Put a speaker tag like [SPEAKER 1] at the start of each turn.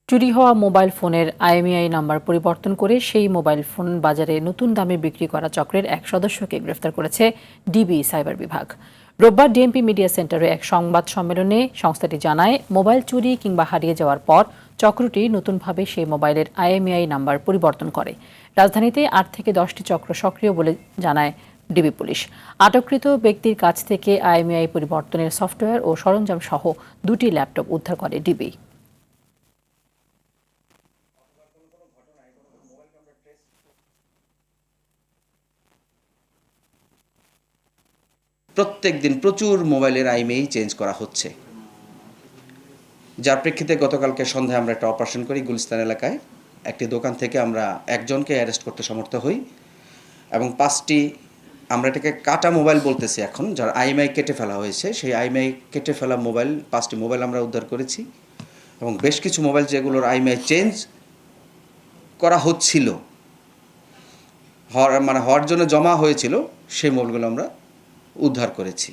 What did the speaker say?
[SPEAKER 1] চুরি হওয়া মোবাইল ফোনের আইএমইআই নাম্বার পরিবর্তন করে সেই মোবাইল ফোন বাজারে নতুন দামে বিক্রি করা চক্রের এক সদস্যকে গ্রেফতার করেছে ডিবি সাইবার বিভাগ। রোববার ডিএমপি মিডিয়া সেন্টারে এক সংবাদ সম্মেলনে সংস্থাটি জানায়, মোবাইল চুরি কিংবা হারিয়ে যাওয়ার পর চক্রটি নতুনভাবে সেই মোবাইলের আইএমইআই নাম্বার পরিবর্তন করে। রাজধানীতে ৮ থেকে ১০টি চক্র সক্রিয় বলে জানায় ডিবি পুলিশ। আটককৃত ব্যক্তির কাছ থেকে আইএমইআই পরিবর্তনের সফটওয়্যার ও সরঞ্জাম সহ ২টি ল্যাপটপ উদ্ধার করে ডিবি।
[SPEAKER 2] প্রত্যেক দিন প্রচুর মোবাইলের আইএমইআই চেঞ্জ করা হচ্ছে, যার প্রেক্ষিতে গতকালকে সন্ধ্যায় আমরা একটা অপারেশন করি গুলিস্তান এলাকায়। একটি দোকান থেকে আমরা একজনকে অ্যারেস্ট করতে সমর্থ হই এবং 5টি, আমরা এটাকে কাটা মোবাইল বলতেছি এখন, যার আইএমইআই কেটে ফেলা হয়েছে, সেই আইএমইআই কেটে ফেলা মোবাইল 5টি মোবাইল আমরা উদ্ধার করেছি এবং বেশ কিছু মোবাইল যেগুলোর আইএমইআই চেঞ্জ করা হচ্ছিল, হওয়ার জন্য জমা হয়েছিল, সেই মোবাইলগুলো আমরা উদ্ধার করেছি।